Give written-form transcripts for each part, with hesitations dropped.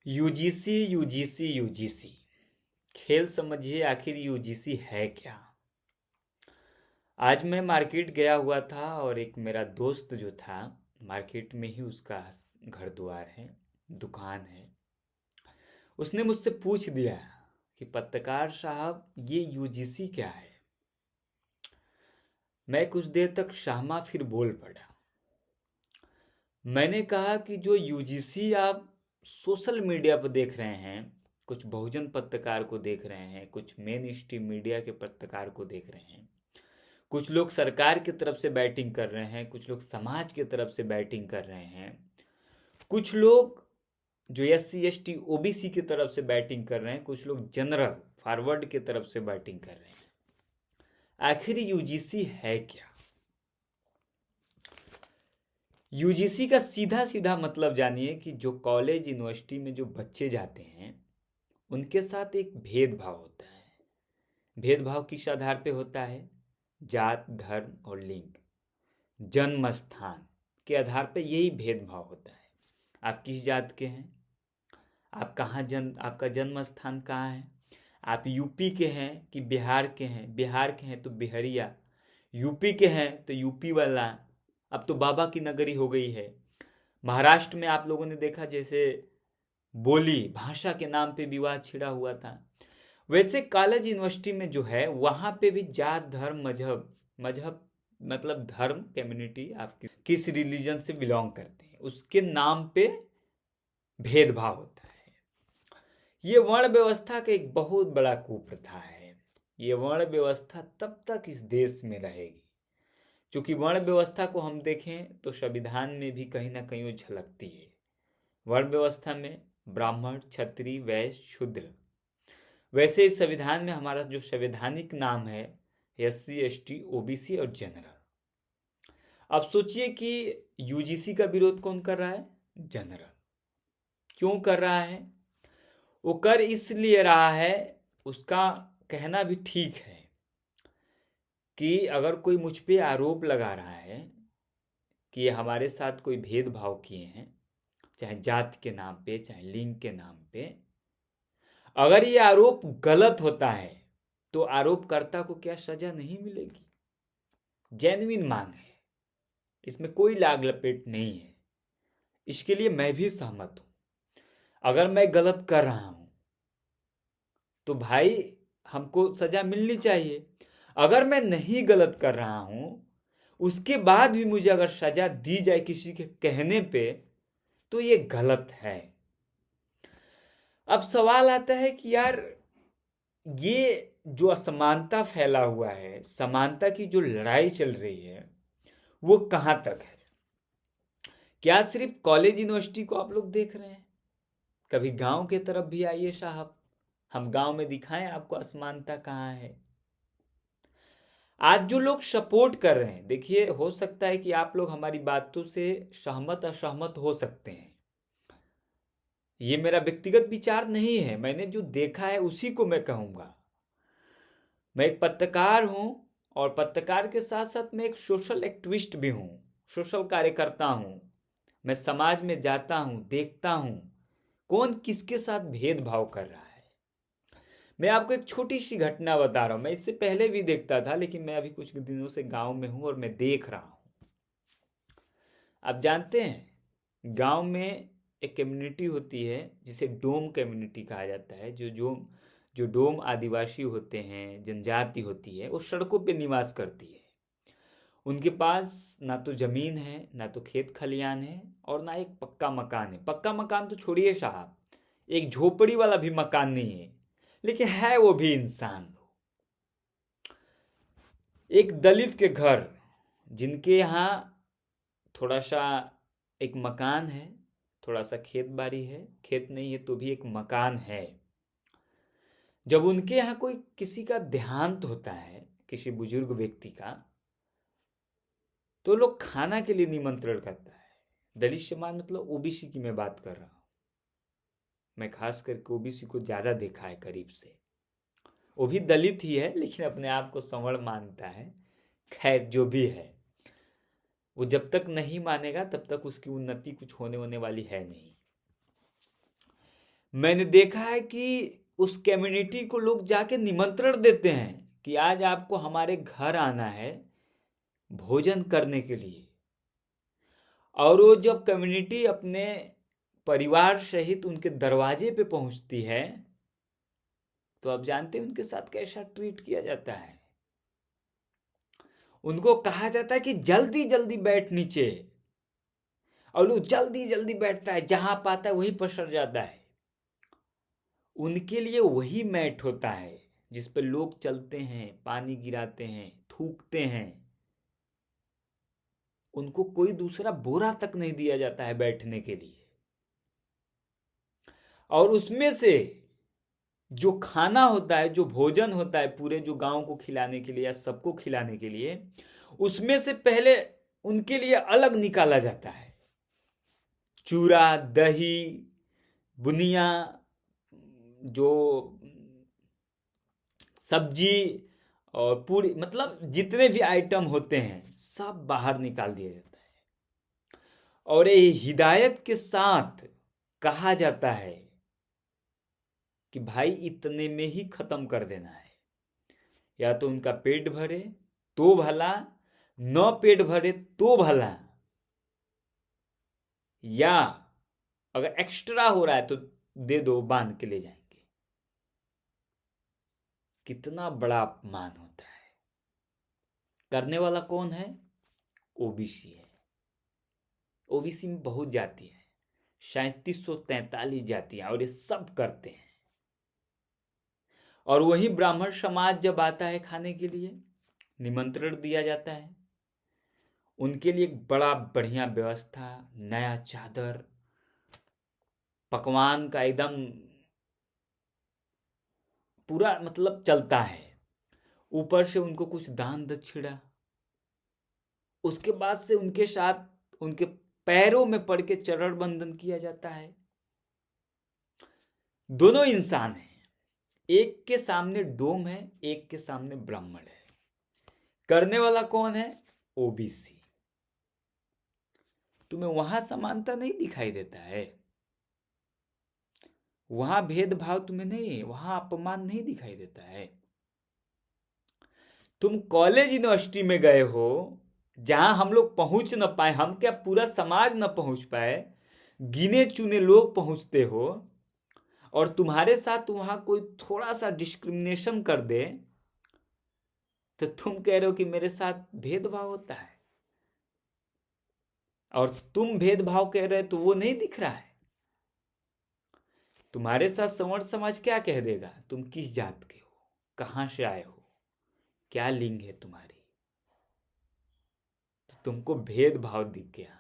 UGC UGC UGC खेल समझिए आखिर यूजीसी है क्या। आज मैं मार्केट गया हुआ था और एक मेरा दोस्त जो था, मार्केट में ही उसका घर द्वार है, दुकान है। उसने मुझसे पूछ दिया कि पत्रकार साहब ये यूजीसी क्या है। मैं कुछ देर तक सहमा, फिर बोल पड़ा। मैंने कहा कि जो यूजीसी आप सोशल मीडिया पर देख रहे हैं, कुछ बहुजन पत्रकार को देख रहे हैं, कुछ मेन स्ट्रीम मीडिया के पत्रकार को देख रहे हैं, कुछ लोग सरकार की तरफ से बैटिंग कर रहे हैं, कुछ लोग समाज की तरफ से बैटिंग कर रहे हैं, कुछ लोग जो SC ST OBC की तरफ से बैटिंग कर रहे हैं, कुछ लोग जनरल फॉरवर्ड की तरफ से बैटिंग कर रहे हैं। आखिर यूजीसी है क्या। यूजीसी का सीधा सीधा मतलब जानिए कि जो कॉलेज यूनिवर्सिटी में जो बच्चे जाते हैं उनके साथ एक भेदभाव होता है। भेदभाव किस आधार पे होता है? जात, धर्म और लिंग, जन्म स्थान के आधार पे यही भेदभाव होता है। आप किस जात के हैं, आप कहाँ आपका जन्म स्थान कहाँ है, आप यूपी के हैं कि बिहार के हैं, बिहार के हैं तो बिहरिया, यूपी के हैं तो यूपी वाला। अब तो बाबा की नगरी हो गई है। महाराष्ट्र में आप लोगों ने देखा जैसे बोली भाषा के नाम पे विवाद छिड़ा हुआ था। वैसे कॉलेज यूनिवर्सिटी में जो है वहाँ पे भी जात, धर्म, मजहब, मजहब मतलब धर्म, कम्युनिटी, आप किस रिलीजन से बिलोंग करते हैं उसके नाम पे भेदभाव होता है। ये वर्ण व्यवस्था का एक बहुत बड़ा कुप्रथा है। ये वर्ण व्यवस्था तब तक इस देश में रहेगी, क्योंकि वर्ण व्यवस्था को हम देखें तो संविधान में भी कहीं ना कहीं वो झलकती है। वर्ण व्यवस्था में ब्राह्मण, क्षत्रिय, वैश्य, शूद्र। वैसे इस संविधान में हमारा जो संवैधानिक नाम है SC ST OBC और जनरल। अब सोचिए कि यूजीसी का विरोध कौन कर रहा है? जनरल। क्यों कर रहा है? वो कर इसलिए रहा है, उसका कहना भी ठीक है कि अगर कोई मुझ पे आरोप लगा रहा है कि ये हमारे साथ कोई भेदभाव किए हैं, चाहे जात के नाम पे चाहे लिंग के नाम पे, अगर ये आरोप गलत होता है तो आरोपकर्ता को क्या सजा नहीं मिलेगी? जेन्युइन मांग है, इसमें कोई लाग लपेट नहीं है। इसके लिए मैं भी सहमत हूं। अगर मैं गलत कर रहा हूं तो भाई हमको सजा मिलनी चाहिए। अगर मैं नहीं गलत कर रहा हूं उसके बाद भी मुझे अगर सजा दी जाए किसी के कहने पे, तो ये गलत है। अब सवाल आता है कि यार ये जो असमानता फैला हुआ है, समानता की जो लड़ाई चल रही है, वो कहां तक है? क्या सिर्फ कॉलेज यूनिवर्सिटी को आप लोग देख रहे हैं? कभी गांव के तरफ भी आइए साहब, हम गांव में दिखाएं आपको असमानता कहाँ है। आज जो लोग सपोर्ट कर रहे हैं, देखिए हो सकता है कि आप लोग हमारी बातों से सहमत असहमत हो सकते हैं। ये मेरा व्यक्तिगत विचार नहीं है, मैंने जो देखा है उसी को मैं कहूंगा। मैं एक पत्रकार हूं और पत्रकार के साथ साथ मैं एक सोशल एक्टिविस्ट भी हूं, सोशल कार्यकर्ता हूं। मैं समाज में जाता हूं, देखता हूं कौन किसके साथ भेदभाव कर रहा है। मैं आपको एक छोटी सी घटना बता रहा हूं। मैं इससे पहले भी देखता था, लेकिन मैं अभी कुछ दिनों से गांव में हूं और मैं देख रहा हूं। आप जानते हैं गांव में एक कम्युनिटी होती है जिसे डोम कम्युनिटी कहा जाता है। जो डोम आदिवासी होते हैं, जनजाति होती है, वो सड़कों पे निवास करती है। उनके पास ना तो जमीन है, ना तो खेत खलियान है, और ना एक पक्का मकान है। पक्का मकान तो छोड़िए साहब, एक झोपड़ी वाला भी मकान नहीं है। लेकिन है वो भी इंसान। एक दलित के घर, जिनके यहाँ थोड़ा सा एक मकान है, थोड़ा सा खेत बाड़ी है, खेत नहीं है तो भी एक मकान है। जब उनके यहाँ कोई किसी का देहांत होता है, किसी बुजुर्ग व्यक्ति का, तो लोग खाना के लिए निमंत्रण करता है। दलित समाज मतलब ओबीसी की मैं बात कर रहा हूँ। मैं खास करके ओबीसी को ज़्यादा देखा है करीब से। वो भी दलित ही है लेकिन अपने आप को सवर्ण मानता है। खैर जो भी है, वो जब तक नहीं मानेगा तब तक उसकी उन्नति कुछ होने वाली है नहीं। मैंने देखा है कि उस कम्युनिटी को लोग जाके निमंत्रण देते हैं कि आज आपको हमारे घर आना है भोजन करने के लिए। और वो जब कम्युनिटी अपने परिवार सहित उनके दरवाजे पे पहुंचती है तो आप जानते हैं उनके साथ कैसा ट्रीट किया जाता है। उनको कहा जाता है कि जल्दी जल्दी बैठ नीचे, और वो जल्दी जल्दी बैठता है, जहां पाता है वहीं पसर जाता है। उनके लिए वही मैट होता है जिस पे लोग चलते हैं, पानी गिराते हैं, थूकते हैं। उनको कोई दूसरा बोरा तक नहीं दिया जाता है बैठने के लिए। और उसमें से जो खाना होता है, जो भोजन होता है पूरे जो गांव को खिलाने के लिए या सबको खिलाने के लिए, उसमें से पहले उनके लिए अलग निकाला जाता है चूरा, दही, बुनिया, जो सब्जी और पूरी, मतलब जितने भी आइटम होते हैं सब बाहर निकाल दिया जाता है। और ये हिदायत के साथ कहा जाता है कि भाई इतने में ही खत्म कर देना है, या तो उनका पेट भरे तो भला, न पेट भरे तो भला, या अगर एक्स्ट्रा हो रहा है तो दे दो, बांध के ले जाएंगे। कितना बड़ा अपमान होता है। करने वाला कौन है? ओबीसी है। ओबीसी में बहुत जाति है, 3743 जातियां, और ये सब करते हैं। और वही ब्राह्मण समाज जब आता है खाने के लिए, निमंत्रण दिया जाता है, उनके लिए एक बड़ा बढ़िया व्यवस्था, नया चादर, पकवान का एकदम पूरा मतलब चलता है। ऊपर से उनको कुछ दान दक्षिणा, उसके बाद से उनके साथ उनके पैरों में पड़ के चरण बंदन किया जाता है। दोनों इंसान हैं, एक के सामने डोम है, एक के सामने ब्राह्मण है। करने वाला कौन है? ओबीसी। तुम्हें वहां समानता नहीं दिखाई देता है, वहां भेदभाव तुम्हें नहीं, वहां अपमान नहीं दिखाई देता है। तुम कॉलेज यूनिवर्सिटी में गए हो जहां हम लोग पहुंच न पाए, हम क्या पूरा समाज न पहुंच पाए, गिने चुने लोग पहुंचते हो, और तुम्हारे साथ वहां कोई थोड़ा सा डिस्क्रिमिनेशन कर दे तो तुम कह रहे हो कि मेरे साथ भेदभाव होता है। और तुम भेदभाव कह रहे हो तो वो नहीं दिख रहा है। तुम्हारे साथ संवर्ण समाज क्या कह देगा? तुम किस जात के हो, कहां से आए हो, क्या लिंग है तुम्हारी, तो तुमको भेदभाव दिख गया।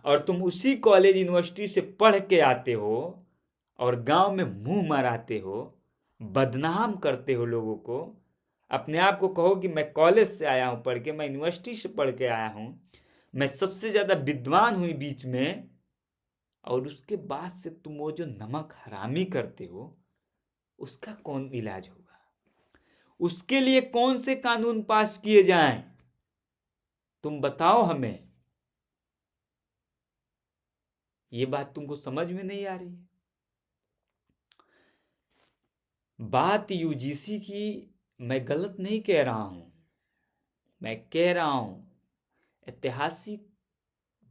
और तुम उसी कॉलेज यूनिवर्सिटी से पढ़ के आते हो और गांव में मुंह मराते हो, बदनाम करते हो लोगों को, अपने आप को कहो कि मैं कॉलेज से आया हूं पढ़ के, मैं यूनिवर्सिटी से पढ़ के आया हूं, मैं सबसे ज्यादा विद्वान हुई बीच में, और उसके बाद से तुम वो जो नमक हरामी करते हो, उसका कौन इलाज होगा? उसके लिए कौन से कानून पास किए जाएं? तुम बताओ हमें। ये बात तुमको समझ में नहीं आ रही है? बात यूजीसी की मैं गलत नहीं कह रहा हूं, मैं कह रहा हूं ऐतिहासिक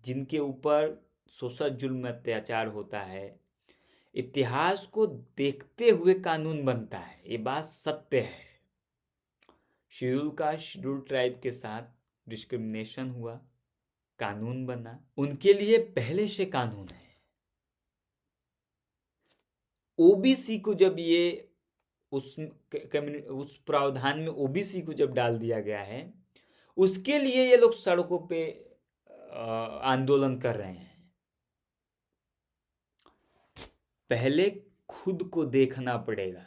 जिनके ऊपर शोषण, जुल्म, अत्याचार होता है, इतिहास को देखते हुए कानून बनता है, ये बात सत्य है। शेड्यूल कास्ट, शेड्यूल ट्राइब के साथ डिस्क्रिमिनेशन हुआ, कानून बना, उनके लिए पहले से कानून है। ओबीसी को जब ये उस प्रावधान में ओबीसी को जब डाल दिया गया है, उसके लिए ये लोग सड़कों पे आंदोलन कर रहे हैं। पहले खुद को देखना पड़ेगा,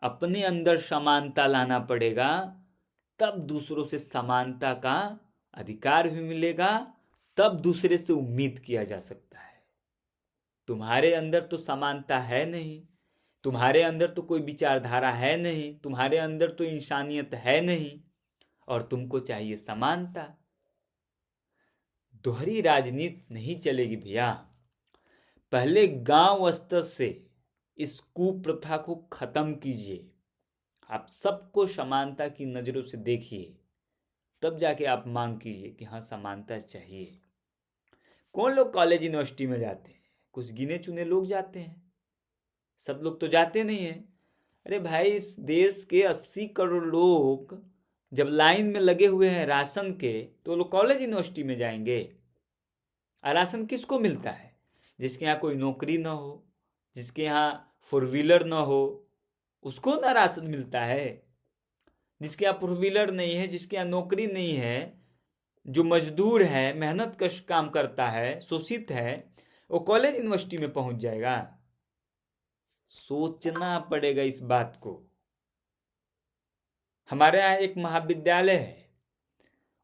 अपने अंदर समानता लाना पड़ेगा, तब दूसरों से समानता का अधिकार भी मिलेगा, तब दूसरे से उम्मीद किया जा सकता है। तुम्हारे अंदर तो समानता है नहीं, तुम्हारे अंदर तो कोई विचारधारा है नहीं, तुम्हारे अंदर तो इंसानियत है नहीं, और तुमको चाहिए समानता। दोहरी राजनीति नहीं चलेगी भैया। पहले गांव स्तर से इस कुप्रथा को खत्म कीजिए। आप सबको समानता की नजरों से देखिए, तब जाके आप मांग कीजिए कि हाँ समानता चाहिए। कौन लोग कॉलेज यूनिवर्सिटी में जाते हैं? कुछ गिने चुने लोग जाते हैं, सब लोग तो जाते नहीं हैं। अरे भाई, इस देश के 80 करोड़ लोग जब लाइन में लगे हुए हैं राशन के, तो लोग कॉलेज यूनिवर्सिटी में जाएंगे? और राशन किसको मिलता है? जिसके यहाँ कोई नौकरी ना हो, जिसके यहाँ 4 व्हीलर ना हो, उसको ना राशन मिलता है। जिसके यहाँ 4 व्हीलर नहीं है, जिसके यहाँ नौकरी नहीं है, जो मजदूर है, मेहनत कश काम करता है, शोषित है, वो कॉलेज यूनिवर्सिटी में पहुंच जाएगा? सोचना पड़ेगा इस बात को। हमारे यहाँ एक महाविद्यालय है,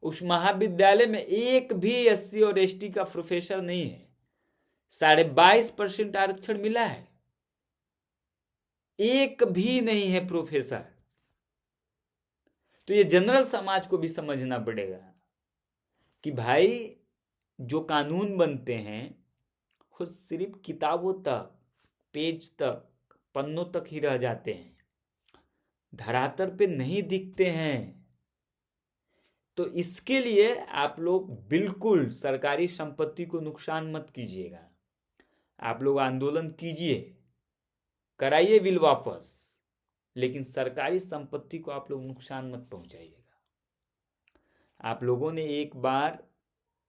उस महाविद्यालय में एक भी SC और ST का प्रोफेसर नहीं है। 22.5% आरक्षण मिला है, एक भी नहीं है प्रोफेसर। तो ये जनरल समाज को भी समझना पड़ेगा कि भाई, जो कानून बनते हैं वो सिर्फ किताबों तक, पेज तक, पन्नों तक ही रह जाते हैं, धरातल पे नहीं दिखते हैं। तो इसके लिए आप लोग बिल्कुल सरकारी संपत्ति को नुकसान मत कीजिएगा। आप लोग आंदोलन कीजिए, कराइए बिल वापस, लेकिन सरकारी संपत्ति को आप लोग नुकसान मत पहुंचाइएगा। आप लोगों ने एक बार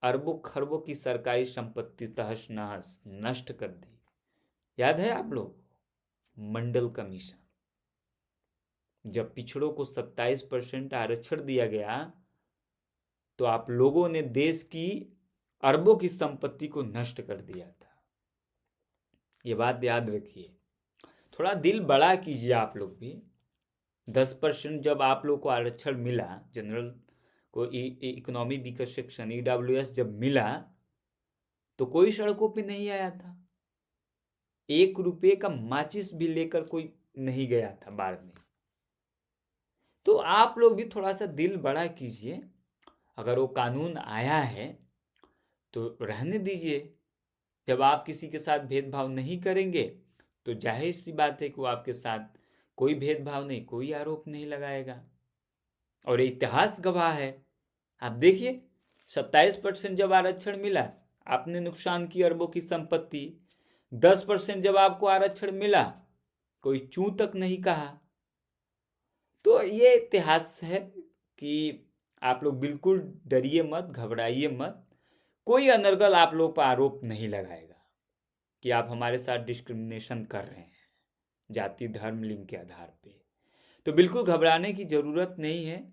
अरबों खरबों की सरकारी संपत्ति तहस नहस नष्ट कर दी, याद है आप लोग? मंडल कमीशन, जब पिछड़ों को 27% आरक्षण दिया गया, तो आप लोगों ने देश की अरबों की संपत्ति को नष्ट कर दिया था। ये बात याद रखिए। थोड़ा दिल बड़ा कीजिए आप लोग भी। 10% जब आप लोग को आरक्षण मिला, जनरल को इकोनॉमी वीकर सेक्शन EWS जब मिला, तो कोई सड़कों पे नहीं आया था। 1 रुपये का माचिस भी लेकर कोई नहीं गया था बाढ़ में। तो आप लोग भी थोड़ा सा दिल बड़ा कीजिए। अगर वो कानून आया है तो रहने दीजिए। जब आप किसी के साथ भेदभाव नहीं करेंगे, तो जाहिर सी बात है कि वो आपके साथ कोई भेदभाव नहीं, कोई आरोप नहीं लगाएगा। और इतिहास गवाह है। आप देखिए, 27% जब आरक्षण मिला, आपने नुकसान की अरबों की संपत्ति। 10% जब आपको आरक्षण मिला, कोई चूं तक नहीं कहा। तो ये इतिहास है कि आप लोग बिल्कुल डरिए मत, घबराइए मत। कोई अनर्गल आप लोग पर आरोप नहीं लगाएगा कि आप हमारे साथ डिस्क्रिमिनेशन कर रहे हैं जाति, धर्म, लिंग के आधार पे। तो बिल्कुल घबराने की जरूरत नहीं है।